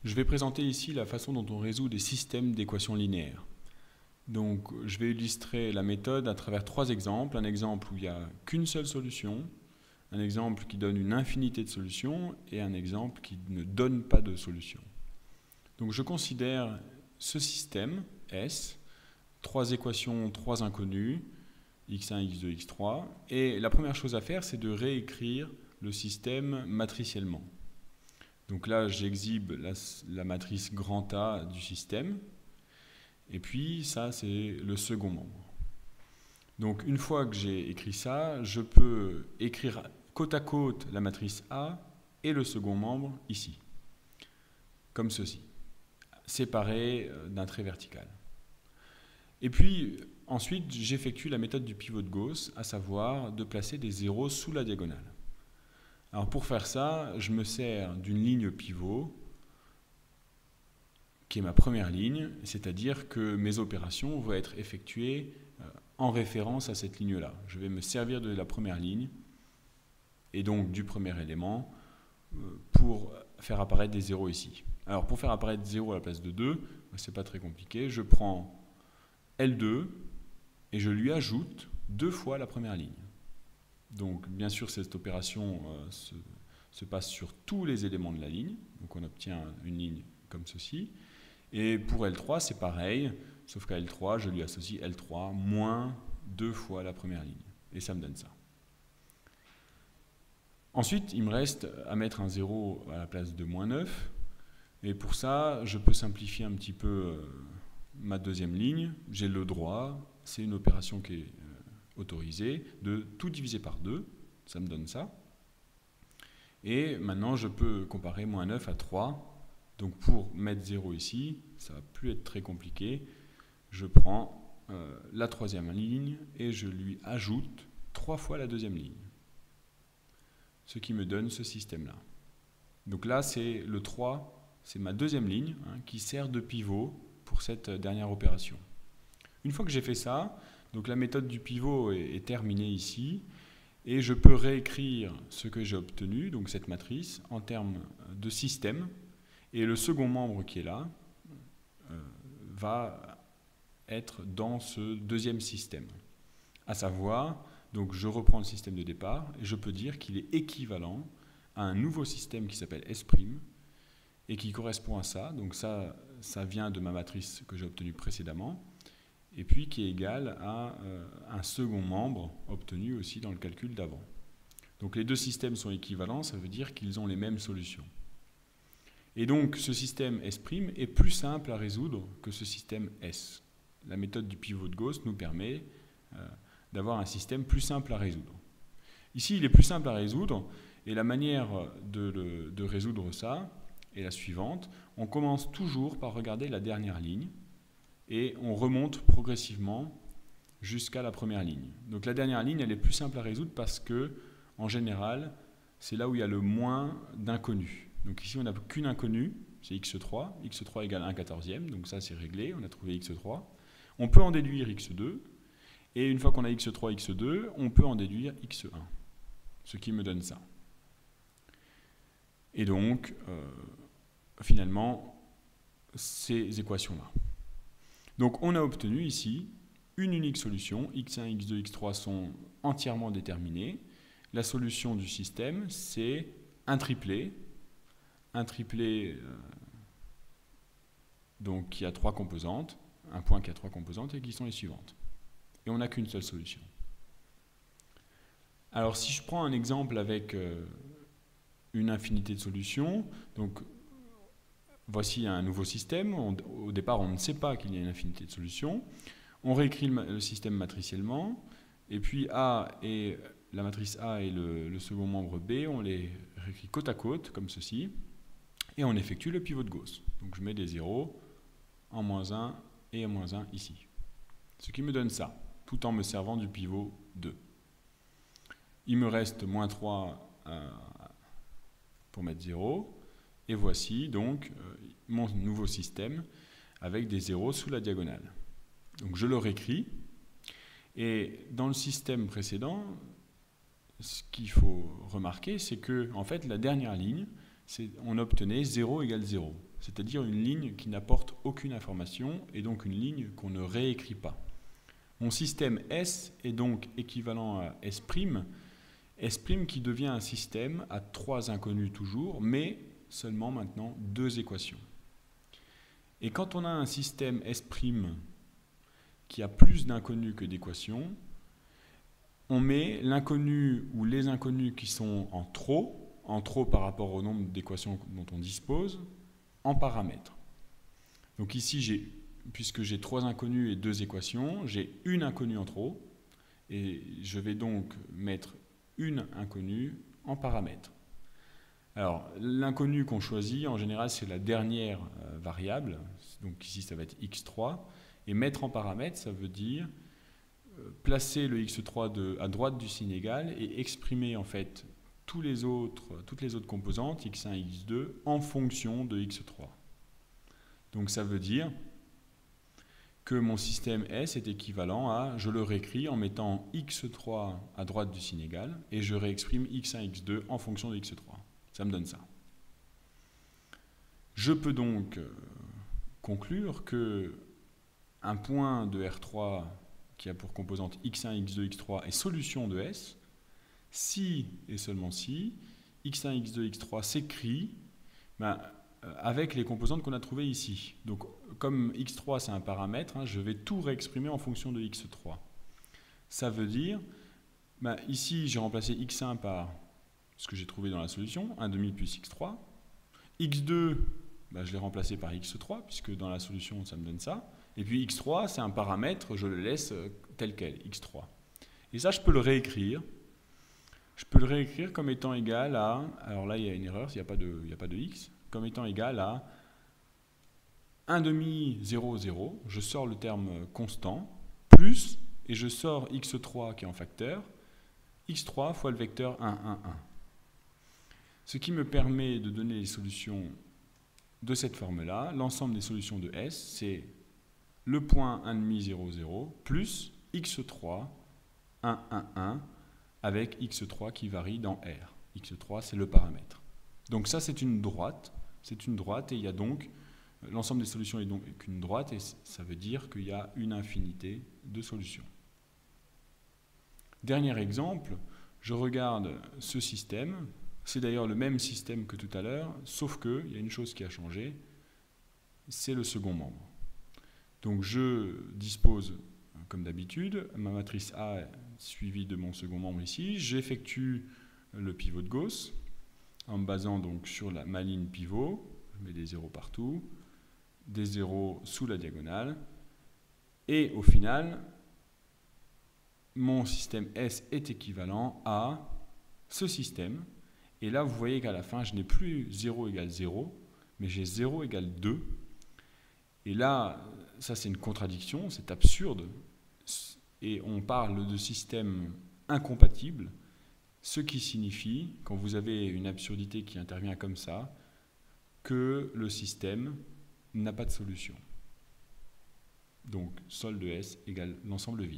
Je vais présenter ici la façon dont on résout des systèmes d'équations linéaires. Donc, je vais illustrer la méthode à travers trois exemples. Un exemple où il n'y a qu'une seule solution, un exemple qui donne une infinité de solutions et un exemple qui ne donne pas de solution. Donc, je considère ce système S, trois équations, trois inconnues, x1, x2, x3. Et la première chose à faire, c'est de réécrire le système matriciellement. Donc là, j'exhibe la matrice grand A du système. Et puis, ça, c'est le second membre. Donc, une fois que j'ai écrit ça, je peux écrire côte à côte la matrice A et le second membre ici. Comme ceci, séparés d'un trait vertical. Et puis, ensuite, j'effectue la méthode du pivot de Gauss, à savoir de placer des zéros sous la diagonale. Alors pour faire ça, je me sers d'une ligne pivot, qui est ma première ligne, c'est-à-dire que mes opérations vont être effectuées en référence à cette ligne-là. Je vais me servir de la première ligne, et donc du premier élément, pour faire apparaître des zéros ici. Alors pour faire apparaître 0 à la place de 2, c'est pas très compliqué, je prends L2 et je lui ajoute 2 fois la première ligne. Donc bien sûr cette opération se passe sur tous les éléments de la ligne, donc on obtient une ligne comme ceci. Et pour L3 c'est pareil, sauf qu'à L3 je lui associe L3 moins 2 fois la première ligne, et ça me donne ça. Ensuite il me reste à mettre un 0 à la place de moins 9, et pour ça je peux simplifier un petit peu ma deuxième ligne. J'ai le droit, c'est une opération qui est autorisée, de tout diviser par 2, ça me donne ça. Et maintenant je peux comparer moins 9 à 3, donc pour mettre 0 ici, ça ne va plus être très compliqué, je prends la troisième ligne et je lui ajoute 3 fois la deuxième ligne, ce qui me donne ce système-là. Donc là c'est le 3, c'est ma deuxième ligne qui sert de pivot pour cette dernière opération. Une fois que j'ai fait ça, donc la méthode du pivot est terminée ici, et je peux réécrire ce que j'ai obtenu, donc cette matrice, en termes de système, et le second membre qui est là va être dans ce deuxième système. À savoir, donc je reprends le système de départ, et je peux dire qu'il est équivalent à un nouveau système qui s'appelle S', et qui correspond à ça, donc ça vient de ma matrice que j'ai obtenue précédemment, et puis qui est égal à un second membre obtenu aussi dans le calcul d'avant. Donc les deux systèmes sont équivalents, ça veut dire qu'ils ont les mêmes solutions. Et donc ce système S' est plus simple à résoudre que ce système S. La méthode du pivot de Gauss nous permet d'avoir un système plus simple à résoudre. Ici il est plus simple à résoudre, et la manière de résoudre ça est la suivante. On commence toujours par regarder la dernière ligne, et on remonte progressivement jusqu'à la première ligne. Donc la dernière ligne, elle est plus simple à résoudre parce que, en général, c'est là où il y a le moins d'inconnus. Donc ici, on n'a qu'une inconnue, c'est x3. x3 égale 1/14e, donc ça c'est réglé, on a trouvé x3. On peut en déduire x2, et une fois qu'on a x3, x2, on peut en déduire x1, ce qui me donne ça. Et donc, finalement, ces équations-là. Donc on a obtenu ici une unique solution, x1, x2, x3 sont entièrement déterminés. La solution du système, c'est un triplé donc qui a 3 composantes, un point qui a 3 composantes et qui sont les suivantes. Et on n'a qu'une seule solution. Alors si je prends un exemple avec une infinité de solutions, donc voici un nouveau système. Au départ, on ne sait pas qu'il y a une infinité de solutions. On réécrit le système matriciellement. Et puis la matrice A et le second membre B, on les réécrit côte à côte, comme ceci. Et on effectue le pivot de Gauss. Donc je mets des zéros en moins 1 et en moins 1 ici. Ce qui me donne ça, tout en me servant du pivot 2. Il me reste moins 3 pour mettre 0. Et voici donc mon nouveau système avec des zéros sous la diagonale. Donc je le réécris. Et dans le système précédent, ce qu'il faut remarquer, c'est que en fait, la dernière ligne, on obtenait 0 égale 0. c'est-à-dire une ligne qui n'apporte aucune information et donc une ligne qu'on ne réécrit pas. Mon système S est donc équivalent à S', S' qui devient un système à 3 inconnus toujours, mais seulement maintenant 2 équations. Et quand on a un système S' qui a plus d'inconnus que d'équations, on met l'inconnu ou les inconnus qui sont en trop par rapport au nombre d'équations dont on dispose, en paramètres. Donc ici, puisque j'ai 3 inconnus et 2 équations, j'ai une inconnue en trop, et je vais donc mettre une inconnue en paramètres. Alors, l'inconnu qu'on choisit, en général, c'est la dernière variable, donc ici ça va être x3, et mettre en paramètres, ça veut dire placer le x3 à droite du signe égal et exprimer en fait toutes les autres composantes, x1 et x2, en fonction de x3. Donc ça veut dire que mon système S est équivalent à, je le réécris en mettant x3 à droite du signe égal, et je réexprime x1 et x2 en fonction de x3. Ça me donne ça. Je peux donc conclure que un point de R3 qui a pour composante x1, x2, x3 est solution de S, si et seulement si x1, x2, x3 s'écrit avec les composantes qu'on a trouvées ici. Donc comme x3 c'est un paramètre, je vais tout réexprimer en fonction de x3. Ça veut dire, ici j'ai remplacé x1 par ce que j'ai trouvé dans la solution, 1/2 plus x3. x2, je l'ai remplacé par x3, puisque dans la solution ça me donne ça. Et puis x3 c'est un paramètre, je le laisse tel quel, x3. Et ça je peux le réécrire. Je peux le réécrire comme étant égal à, alors là il y a une erreur, il n'y a pas de x, comme étant égal à 1/2, 0, 0, je sors le terme constant, plus, et je sors x3 qui est en facteur, x3 fois le vecteur 1, 1, 1. Ce qui me permet de donner les solutions de cette forme-là. L'ensemble des solutions de S, c'est le point 1/2, 0, 0, plus x3, 1, 1, 1, avec x3 qui varie dans R. x3, c'est le paramètre. Donc ça, c'est une droite. C'est une droite et il y a donc, l'ensemble des solutions est donc une droite et ça veut dire qu'il y a une infinité de solutions. Dernier exemple, je regarde ce système. C'est d'ailleurs le même système que tout à l'heure, sauf qu'il y a une chose qui a changé, c'est le second membre. Donc je dispose, comme d'habitude, ma matrice A suivie de mon second membre ici. J'effectue le pivot de Gauss en me basant donc sur ma ligne pivot. Je mets des zéros partout, des zéros sous la diagonale. Et au final, mon système S est équivalent à ce système. Et là, vous voyez qu'à la fin, je n'ai plus 0 égale 0, mais j'ai 0 égale 2. Et là, ça c'est une contradiction, c'est absurde. Et on parle de système incompatible, ce qui signifie, quand vous avez une absurdité qui intervient comme ça, que le système n'a pas de solution. Donc, sol de S égale l'ensemble vide.